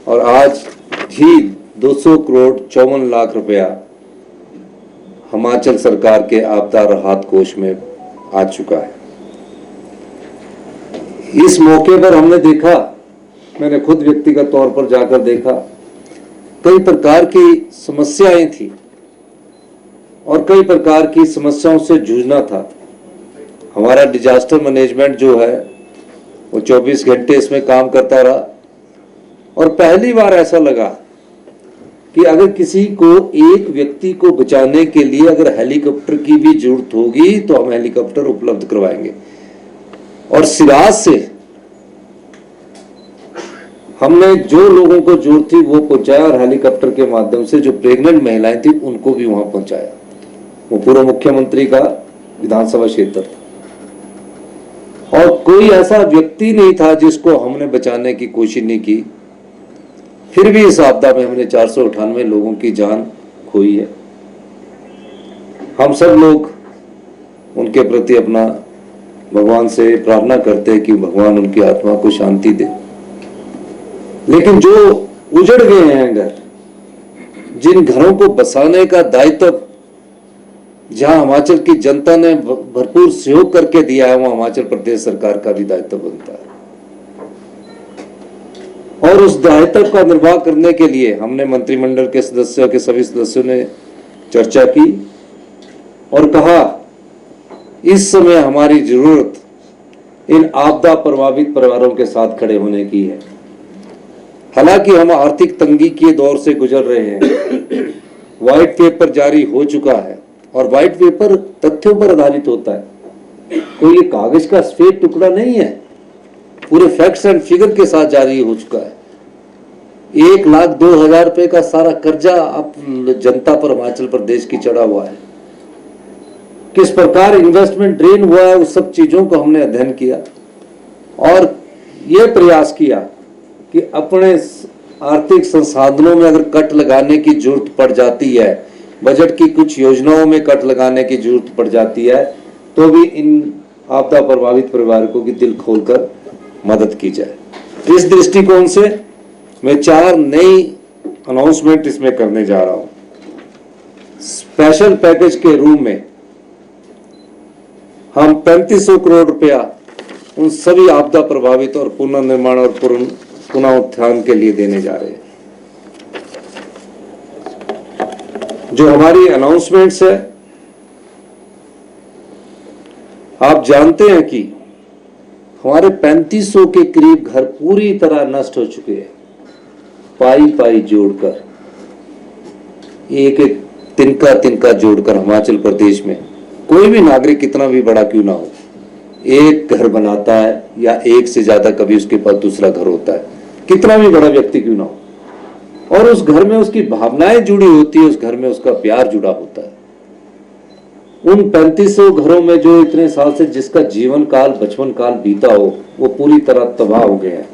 और आज ही 200 करोड़ 54 लाख रुपया हिमाचल सरकार के आपदा राहत कोष में आ चुका है। इस मौके पर हमने देखा, मैंने खुद व्यक्तिगत तौर पर जाकर देखा, कई प्रकार की समस्याएं थी और कई प्रकार की समस्याओं से जूझना था। हमारा डिजास्टर मैनेजमेंट जो है वो 24 घंटे इसमें काम करता रहा और पहली बार ऐसा लगा कि अगर किसी को, एक व्यक्ति को बचाने के लिए अगर हेलीकॉप्टर की भी जरूरत होगी तो हम हेलीकॉप्टर उपलब्ध करवाएंगे। और सिराज से हमने जो लोगों को जरूरत थी वो पहुंचाया और हेलीकॉप्टर के माध्यम से जो प्रेग्नेंट महिलाएं थी उनको भी वहां पहुंचाया। वो पूर्व मुख्यमंत्री का विधानसभा क्षेत्र था और कोई ऐसा व्यक्ति नहीं था जिसको हमने बचाने की कोशिश नहीं की। फिर भी इस आपदा में हमने 498 लोगों की जान खोई है। हम सब लोग उनके प्रति अपना भगवान से प्रार्थना करते हैं कि भगवान उनकी आत्मा को शांति दे। लेकिन जो उजड़ गए हैं घर, जिन घरों को बसाने का दायित्व जहां हिमाचल की जनता ने भरपूर सहयोग करके दिया है, वहां हिमाचल प्रदेश सरकार का भी दायित्व बनता है। और उस दायित्व का निर्वाह करने के लिए हमने मंत्रिमंडल के सदस्यों के सभी सदस्यों ने चर्चा की और कहा इस समय हमारी जरूरत इन आपदा प्रभावित परिवारों के साथ खड़े होने की है। हालांकि हम आर्थिक तंगी के दौर से गुजर रहे हैं। व्हाइट पेपर जारी हो चुका है और व्हाइट पेपर तथ्यों पर आधारित होता है, कोई ये कागज का सफेद टुकड़ा नहीं है, पूरे फैक्ट्स एंड फिगर के साथ जारी हो चुका है। 1,02,000 रुपए का सारा कर्जा अब जनता पर हिमाचल प्रदेश की चढ़ा हुआ है। किस प्रकार इन्वेस्टमेंट ड्रेन हुआ है, उस सब चीजों को हमने अध्ययन किया और यह प्रयास किया कि अपने आर्थिक संसाधनों में अगर कट लगाने की जरूरत पड़ जाती है, बजट की कुछ योजनाओं में कट लगाने की जरूरत पड़ जाती है, तो भी इन आपदा प्रभावित परिवारों की दिल खोलकर मदद की जाए। इस दृष्टिकोण से मैं 4 नई अनाउंसमेंट इसमें करने जा रहा हूं। स्पेशल पैकेज के रूप में हम 3500 करोड़ रुपया उन सभी आपदा प्रभावित और पुनर्निर्माण और पुनः उत्थान के लिए देने जा रहे हैं। जो हमारी अनाउंसमेंट्स है, आप जानते हैं कि हमारे 3500 के करीब घर पूरी तरह नष्ट हो चुके हैं। पाई पाई जोड़कर, एक एक तिनका तिनका जोड़कर हिमाचल प्रदेश में कोई भी नागरिक कितना भी बड़ा क्यों ना हो, एक घर बनाता है या एक से ज्यादा, कभी उसके पास दूसरा घर होता है, कितना भी बड़ा व्यक्ति क्यों ना हो, और उस घर में उसकी भावनाएं जुड़ी होती है, उस घर में उसका प्यार जुड़ा होता है। उन 3500 घरों में जो इतने साल से जिसका जीवन काल, बचपन काल बीता हो, वो पूरी तरह तबाह हो गए हैं।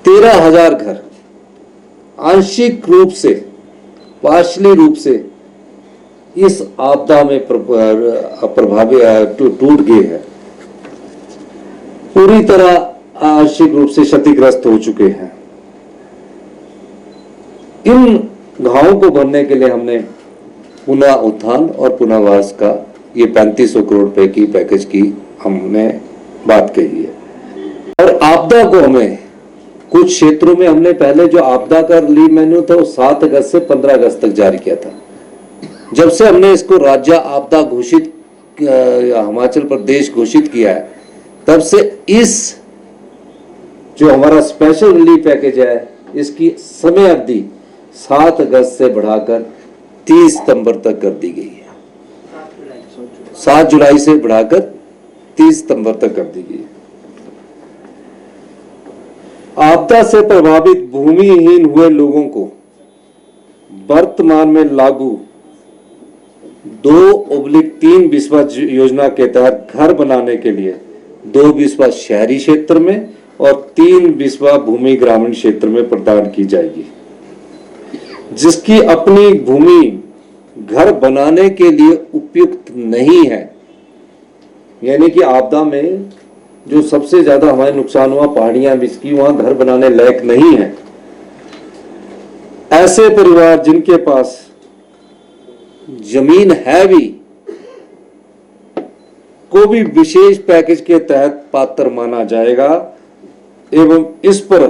13,000 घर आंशिक रूप से, पार्शली रूप से इस आपदा में प्रभावित टूट गए हैं, पूरी तरह आंशिक रूप से क्षतिग्रस्त हो चुके हैं। इन घावों को भरने के लिए हमने पुनः उत्थान और पुनर्वास का ये 3500 करोड़ रुपए की पैकेज की हमने बात कही है। और आपदा को हमें कुछ क्षेत्रों में हमने पहले जो आपदा का रिलीफ मेन्यू था वो 7 अगस्त से 15 अगस्त तक जारी किया था। जब से हमने इसको राज्य आपदा घोषित, हिमाचल प्रदेश घोषित किया है, तब से इस जो हमारा स्पेशल रिलीफ पैकेज है, इसकी समय अवधि 7 अगस्त से बढ़ाकर 30 सितंबर तक कर दी गई है। 7 जुलाई से बढ़ाकर 30 सितंबर तक कर दी गई है। आपदा से प्रभावित भूमिहीन हुए लोगों को वर्तमान में लागू 2/3 बिस्वा योजना के तहत घर बनाने के लिए 2 बिस्वा शहरी क्षेत्र में और 3 बिस्वा भूमि ग्रामीण क्षेत्र में प्रदान की जाएगी। जिसकी अपनी भूमि घर बनाने के लिए उपयुक्त नहीं है, यानी कि आपदा में जो सबसे ज्यादा हमारे नुकसान हुआ, पहाड़ियां बिसकी, वहां घर बनाने लायक नहीं है, ऐसे परिवार जिनके पास जमीन है भी को भी विशेष पैकेज के तहत पात्र माना जाएगा एवं इस पर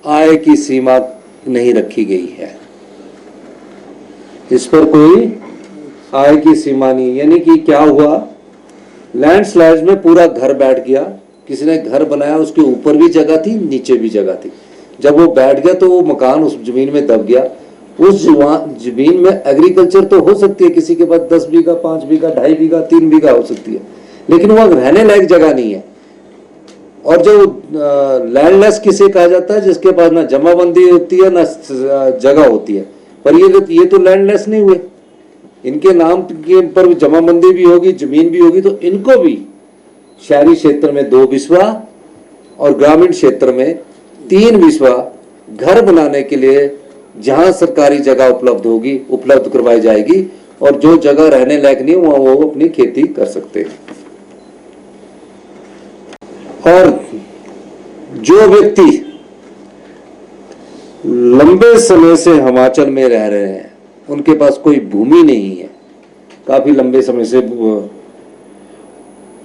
आय की सीमा नहीं रखी गई है। इस पर कोई आय की सीमा नहीं, यानी कि क्या हुआ, लैंडस्लाइड में पूरा घर बैठ गया, किसी ने घर बनाया, उसके ऊपर भी जगह थी, नीचे भी जगह थी। जब वो बैठ गया तो वो मकान उस जमीन में दब गया। उस जमीन में एग्रीकल्चर तो हो सकती है, किसी के पास 10 बीघा, 5 बीघा, 2.5 बीघा, 3 बीघा हो सकती है, लेकिन वहां रहने लायक जगह नहीं है। और जो लैंडलेस किसे कहा जाता है, जिसके पास ना जमाबंदी होती है ना जगह होती है। पर ये तो लैंडलेस नहीं हुए, इनके नाम के पर जमाबंदी भी होगी, जमीन भी होगी, तो इनको भी शहरी क्षेत्र में 2 बिस्वा और ग्रामीण क्षेत्र में 3 बिस्वा घर बनाने के लिए जहां सरकारी जगह उपलब्ध होगी उपलब्ध करवाई जाएगी, और जो जगह रहने लायक नहीं वहां वो अपनी खेती कर सकते हैं। और जो व्यक्ति लंबे समय से हिमाचल में रह रहे हैं, उनके पास कोई भूमि नहीं है, काफी लंबे समय से,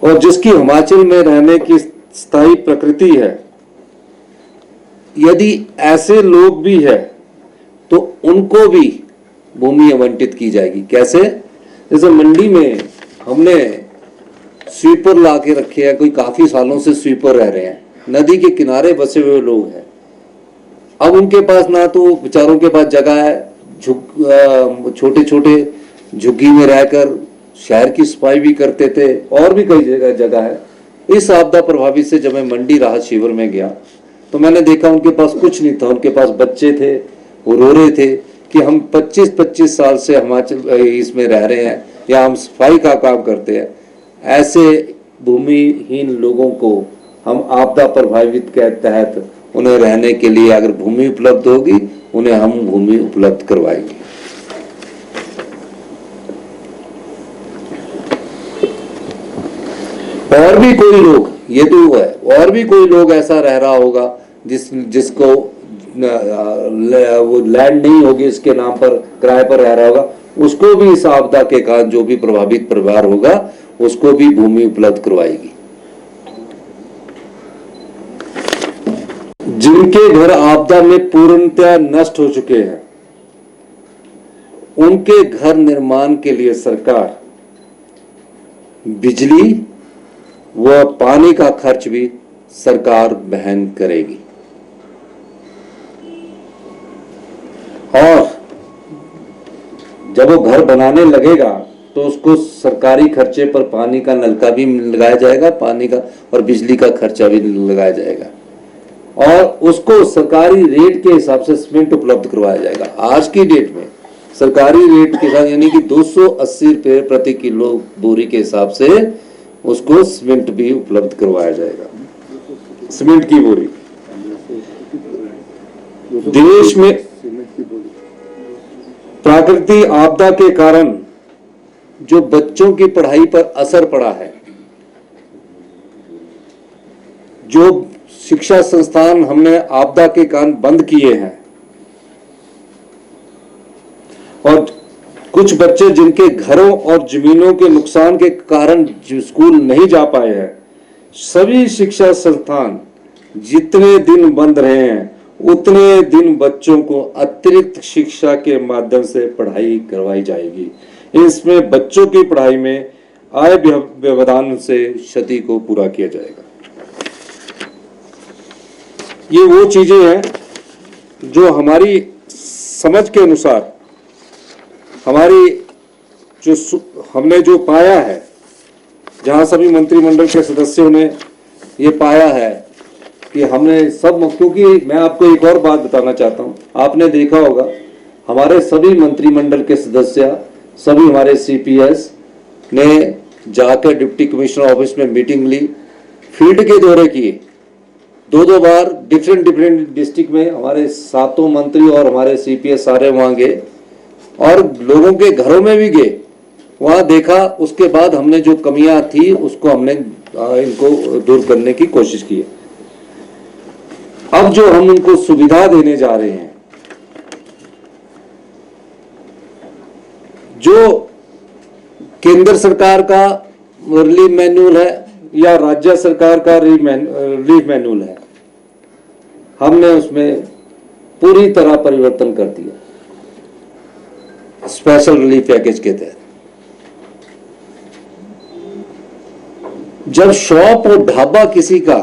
और जिसकी हिमाचल में रहने की स्थायी प्रकृति है, यदि ऐसे लोग भी है तो उनको भी भूमि आवंटित की जाएगी। कैसे? जैसे मंडी में हमने स्वीपर ला के रखे हैं, कोई काफी सालों से स्वीपर रह रहे हैं, नदी के किनारे बसे हुए लोग हैं। अब उनके पास ना तो बेचारों के पास जगह है, छोटे छोटे झुग्गी में रहकर शहर की सफाई भी करते थे, और भी कई जगह है। इस आपदा प्रभावित से जब मैं मंडी राहत शिविर में गया तो मैंने देखा उनके पास कुछ नहीं था, उनके पास बच्चे थे, वो रो रहे थे कि हम 25-25 साल से हिमाचल इसमें रह रहे हैं या हम सफाई का काम करते हैं। ऐसे भूमिहीन लोगों को हम आपदा प्रभावित के तहत उन्हें रहने के लिए अगर भूमि उपलब्ध होगी, उन्हें हम भूमि उपलब्ध करवाएंगे। और भी कोई लोग, ये तो है, और भी कोई लोग ऐसा रह रहा होगा जिसको वो लैंड नहीं होगी, इसके नाम पर किराए पर रह रहा होगा, उसको भी इस आपदा के कारण जो भी प्रभावित परिवार होगा उसको भी भूमि उपलब्ध करवाएगी। जिनके घर आपदा में पूर्णतया नष्ट हो चुके हैं, उनके घर निर्माण के लिए सरकार बिजली व पानी का खर्च भी सरकार वहन करेगी। और जब वो घर बनाने लगेगा तो उसको सरकारी खर्चे पर पानी का नलका भी लगाया जाएगा, पानी का और बिजली का खर्चा भी लगाया जाएगा, और उसको सरकारी रेट के हिसाब से सीमेंट उपलब्ध करवाया जाएगा। आज की डेट में सरकारी रेट के साथ, यानी कि 280 रुपये प्रति किलो बोरी के हिसाब से उसको सीमेंट भी उपलब्ध करवाया जाएगा, सीमेंट की बोरी। देश में प्राकृतिक आपदा के कारण जो बच्चों की पढ़ाई पर असर पड़ा है, जो शिक्षा संस्थान हमने आपदा के कारण बंद किए हैं, और कुछ बच्चे जिनके घरों और जमीनों के नुकसान के कारण स्कूल नहीं जा पाए हैं, सभी शिक्षा संस्थान जितने दिन बंद रहे हैं उतने दिन बच्चों को अतिरिक्त शिक्षा के माध्यम से पढ़ाई करवाई जाएगी। इसमें बच्चों की पढ़ाई में आय व्यवधान से क्षति को पूरा किया जाएगा। ये वो चीजें हैं जो हमारी समझ के अनुसार, हमारी जो हमने जो पाया है, जहां सभी मंत्रिमंडल के सदस्यों ने ये पाया है कि हमने सब, क्योंकि मैं आपको एक और बात बताना चाहता हूं, आपने देखा होगा हमारे सभी मंत्रिमंडल के सदस्य, सभी हमारे सीपीएस ने जाकर डिप्टी कमिश्नर ऑफिस में मीटिंग ली, फील्ड के दौरे किए, 2-2 बार डिफरेंट डिस्ट्रिक्ट में हमारे 7 मंत्री और हमारे सीपीएस सारे वहां गए, और लोगों के घरों में भी गए, वहां देखा। उसके बाद हमने जो कमियां थी उसको हमने इनको दूर करने की कोशिश की। अब जो हम उनको सुविधा देने जा रहे हैं, जो केंद्र सरकार का रिलीफ मैनुअल है या राज्य सरकार का रिलीफ मैनुअल है, हमने उसमें पूरी तरह परिवर्तन कर दिया स्पेशल रिलीफ पैकेज के तहत। जब शॉप और ढाबा किसी का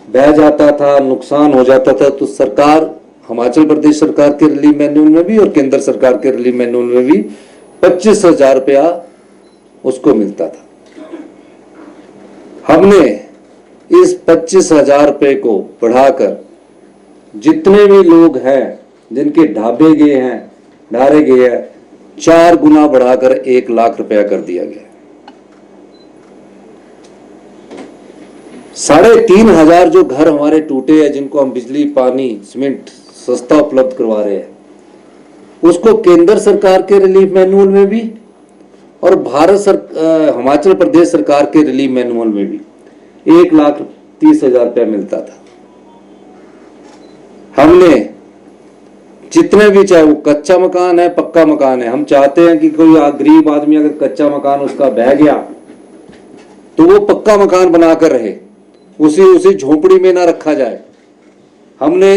बह जाता था, नुकसान हो जाता था, तो सरकार, हिमाचल प्रदेश सरकार के रिलीफ मैनुअल में भी और केंद्र सरकार के रिलीफ मैनुअल में भी 25,000 रुपया उसको मिलता था। हमने इस 25,000 रुपये को बढ़ाकर जितने भी लोग हैं जिनके ढाबे गए हैं, ढारे गए हैं, 4 गुना बढ़ाकर 1 लाख रुपया कर दिया गया। 3,500 जो घर हमारे टूटे हैं, जिनको हम बिजली, पानी, सीमेंट सस्ता उपलब्ध करवा रहे हैं, उसको केंद्र सरकार के रिलीफ मैनुअल में भी और हिमाचल प्रदेश सरकार के रिलीफ मैनुअल में भी 1,30,000 रुपया मिलता था। हमने जितने भी, चाहे वो कच्चा मकान है, पक्का मकान है, हम चाहते हैं कि कोई गरीब आदमी अगर कच्चा मकान उसका बह गया तो वो पक्का मकान बनाकर रहे, उसी झोपड़ी में ना रखा जाए। हमने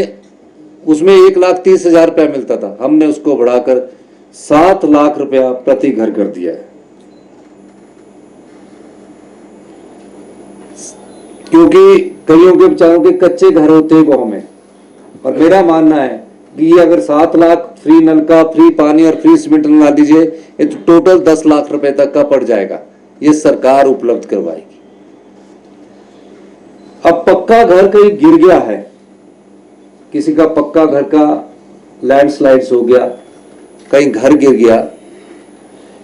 उसमें 1,30,000 रुपया मिलता था, हमने उसको बढ़ाकर 7 लाख रुपया प्रति घर कर दिया है। क्योंकि कईयों के बेचारों के कच्चे घर होते हैं गांव में, और मेरा मानना है कि ये अगर 7 लाख फ्री नलका, फ्री पानी और फ्री सीमेंट लगा दीजिए, ये तो टोटल 10 लाख रुपए तक का पड़ जाएगा। ये सरकार उपलब्ध करवाएगी। अब पक्का घर कहीं गिर गया है, किसी का पक्का घर का लैंडस्लाइड्स हो गया, कहीं घर गिर गया,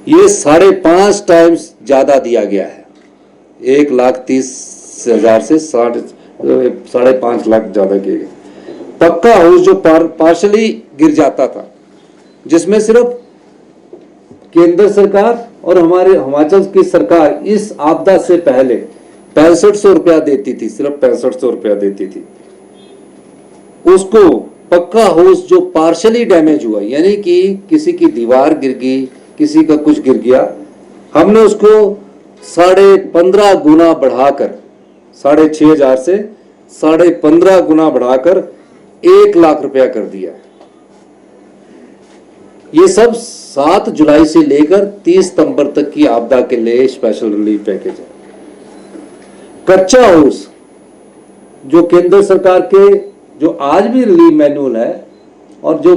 ये 5.5 टाइम्स ज्यादा दिया गया है। 1,30,000 से 5.5 लाख ज्यादा किए गए। पक्का हाउस जो पार्शली गिर जाता था, जिसमें सिर्फ केंद्र सरकार और हमारे हिमाचल की सरकार इस आपदा से पहले 6500 रुपया देती थी, सिर्फ 6500 रुपया देती थी। उसको पक्का हाउस जो पार्शली डैमेज हुआ, यानी कि किसी की दीवार गिर गई, किसी का कुछ गिर गया, हमने उसको 15.5 गुना बढ़ाकर, 6,500 से 15.5 गुना बढ़ाकर 1 लाख रुपया कर दिया। ये सब 7 जुलाई से लेकर 30 सितंबर तक की आपदा के लिए स्पेशल रिलीफ पैकेज है। कच्चा हाउस जो केंद्र सरकार के, जो आज भी रिलीफ मैनुअल है, और जो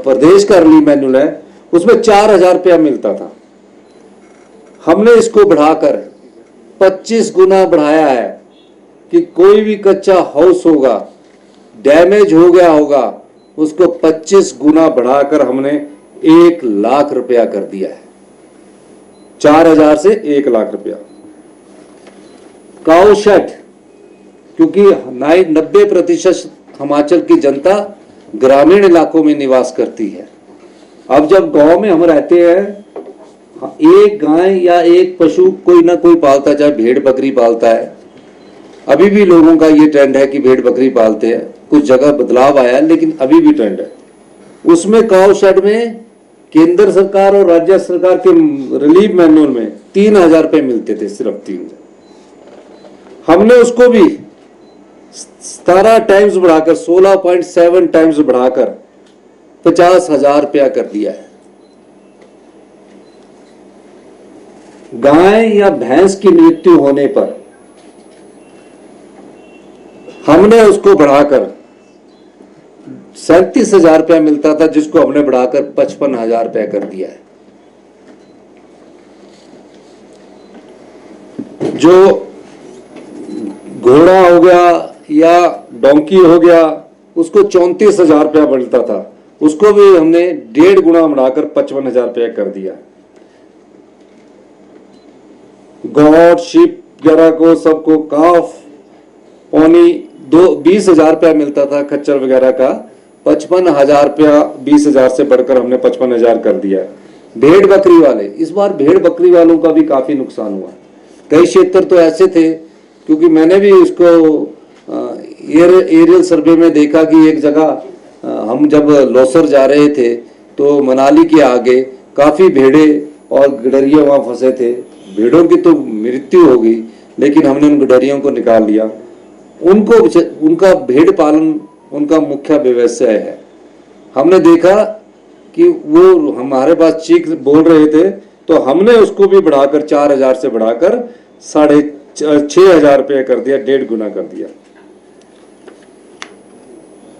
प्रदेश का रिलीफ मैनुअल है, उसमें 4,000 रुपया मिलता था। हमने इसको बढ़ाकर 25 गुना बढ़ाया है कि कोई भी कच्चा हाउस होगा, डैमेज हो गया होगा, उसको 25 गुना बढ़ाकर हमने 1 लाख रुपया कर दिया है। 4,000 से 1 लाख रुपया। काऊ शेड, क्योंकि 90% हिमाचल की जनता ग्रामीण इलाकों में निवास करती है। अब जब गांव में हम रहते हैं, एक गाय या एक पशु कोई ना कोई पालता, चाहे भेड़ बकरी पालता है। अभी भी लोगों का ये ट्रेंड है कि भेड़ बकरी पालते हैं, कुछ जगह बदलाव आया है, लेकिन अभी भी ट्रेंड है। उसमें काऊ शेड में केंद्र सरकार और राज्य सरकार के रिलीफ मैनुअल में 3,000 रुपये मिलते थे, सिर्फ 3,000। हमने उसको भी 17 टाइम्स बढ़ाकर, 16.7 टाइम्स बढ़ाकर 50,000 रुपया कर दिया है। गाय या भैंस की मृत्यु होने पर हमने उसको बढ़ाकर 37,000 रुपया मिलता था, जिसको हमने बढ़ाकर 55,000 रुपया कर दिया है। जो घोड़ा हो गया या डोंकी हो गया, उसको 34,000 रुपया मिलता था, उसको भी हमने 1.5 गुना बढ़ाकर 55,000 रुपया कर दिया। गॉड, शिप वगैरह को, सबको काफ, पौनी 20,000 रुपया मिलता था, खच्चर वगैरह का 55,000 रुपया, 20,000 से बढ़कर हमने 55,000 कर दिया। भेड़ बकरी वाले, इस बार भेड़ बकरी वालों का भी काफी नुकसान हुआ। कई क्षेत्र तो ऐसे थे, क्योंकि मैंने भी उसको एरियल सर्वे में देखा कि एक जगह हम जब लोसर जा रहे थे तो मनाली के आगे काफ़ी भेड़े और गडरिया वहाँ फंसे थे। भेड़ों की तो मृत्यु हो गई, लेकिन हमने उन गडरियों को निकाल लिया। उनका भेड़ पालन उनका मुख्य व्यवसाय है। हमने देखा कि वो हमारे पास चीख बोल रहे थे, तो हमने उसको भी बढ़ाकर 4,000 से बढ़ाकर 6,500 रुपये कर दिया, 1.5 गुना कर दिया।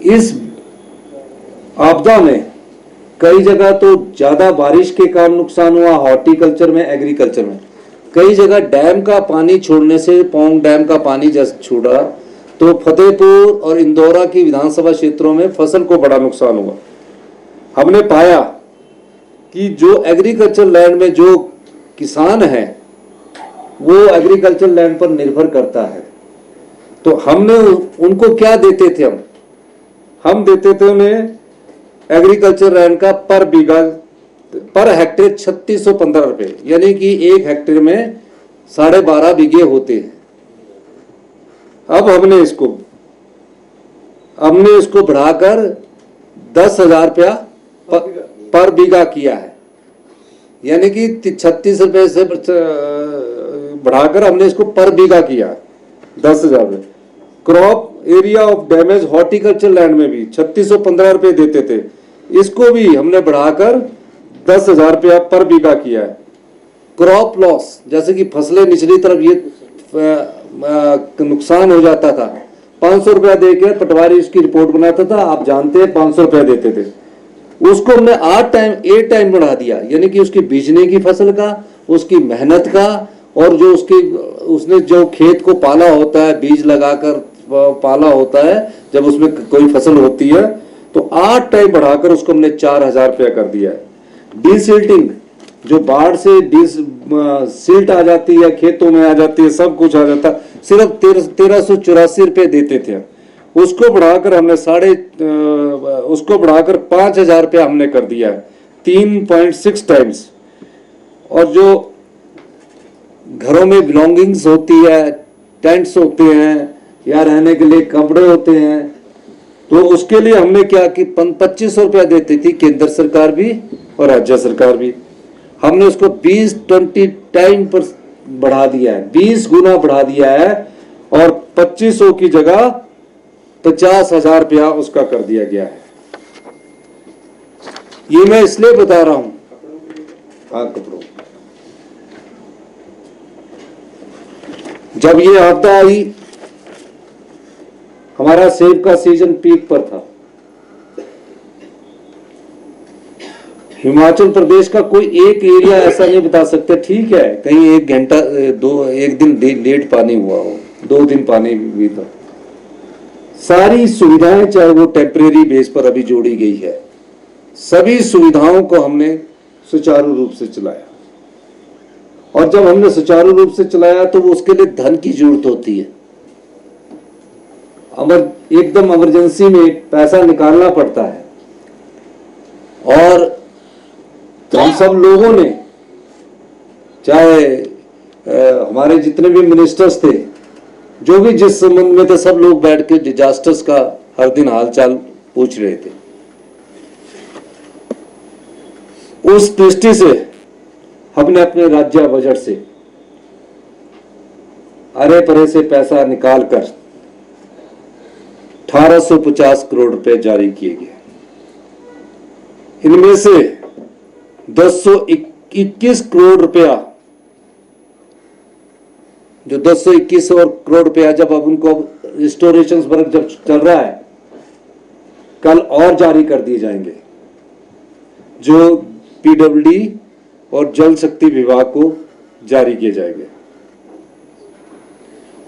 इस आपदा में कई जगह तो ज्यादा बारिश के कारण नुकसान हुआ, हॉर्टिकल्चर में, एग्रीकल्चर में। कई जगह डैम का पानी छोड़ने से, पौंग डैम का पानी जैसे छोड़ा तो फतेहपुर और इंदौरा की विधानसभा क्षेत्रों में फसल को बड़ा नुकसान हुआ। हमने पाया कि जो एग्रीकल्चर लैंड में जो किसान है वो एग्रीकल्चर लैंड पर निर्भर करता है, तो हमने उनको क्या देते थे, हम देते थे उन्हें एग्रीकल्चर लैंड का पर हेक्टेयर 3615 रुपए, यानी कि 1 हेक्टेयर में 12.5 बीघे होते हैं। अब हमने इसको बढ़ाकर 10,000 रुपया पर बीघा किया है, यानी कि 36 रुपए से बढ़ाकर हमने इसको पर बीघा किया 10,000 रुपये। Crop area of damage horticulture land में भी 3615 रुपये देते थे, इसको भी हमने बढ़ाकर 10,000 रुपया पर बीघा किया है। क्रॉप लॉस, जैसे कि फसलें निचली तरफ ये नुकसान हो जाता था, 500 रुपया देकर पटवारी इसकी रिपोर्ट बनाता था, आप जानते हैं 500 रुपया देते थे, उसको हमने 8 टाइम बढ़ा दिया, यानी कि उसकी बीजने की फसल का, उसकी मेहनत का, और जो उसने जो खेत को पाला होता है, बीज लगाकर पाला होता है, जब उसमें कोई फसल होती है तो 8 टाइम बढ़ाकर उसको हमने 4,000 रुपया कर दिया है। डीसिल्टिंग, जो बाढ़ से सिल्ट आ जाती है, खेतों में आ जाती है, सब कुछ आ जाता है, सिर्फ 1384 रुपये देते थे, उसको बढ़ाकर हमने उसको बढ़ाकर 5,000 रुपया हमने कर दिया है, 3.6 टाइम्स। और जो घरों में बिलोंगिंग्स होती है, टेंट्स होते हैं या रहने के लिए कपड़े होते हैं, तो उसके लिए हमने क्या कि 2500 रुपया देती थी केंद्र सरकार भी और राज्य सरकार भी, हमने उसको 20 टाइम पर बढ़ा दिया है, 20 गुना बढ़ा दिया है, और 2500 की जगह 50,000 रुपया उसका कर दिया गया है। ये मैं इसलिए बता रहा हूं, हाँ कपड़ों, जब ये आपदा आई हमारा सेब का सीजन पीक पर था। हिमाचल प्रदेश का कोई एक एरिया ऐसा नहीं बता सकते, ठीक है कहीं 1 घंटा एक दिन लेट पानी हुआ हो, 2 दिन पानी भी था, सारी सुविधाएं चाहे वो टेम्परेरी बेस पर अभी जोड़ी गई है, सभी सुविधाओं को हमने सुचारू रूप से चलाया। और जब हमने सुचारू रूप से चलाया तो उसके लिए धन की जरूरत होती है, एकदम इमरजेंसी में पैसा निकालना पड़ता है। और हम सब लोगों ने, चाहे हमारे जितने भी मिनिस्टर्स थे, जो भी जिस संबंध में थे, सब लोग बैठ के डिजास्टर्स का हर दिन हालचाल पूछ रहे थे। उस दृष्टि से हमने अपने राज्य बजट से अरे परे से पैसा निकालकर 1850 करोड़ रुपए जारी किए गए। इनमें से 221 करोड़ रुपया, जो 221 और करोड़ रुपया जब अब उनको रिस्टोरेशन वर्क जब चल रहा है, कल और जारी कर दिए जाएंगे, जो पीडब्ल्यूडी और जल शक्ति विभाग को जारी किए जाएंगे।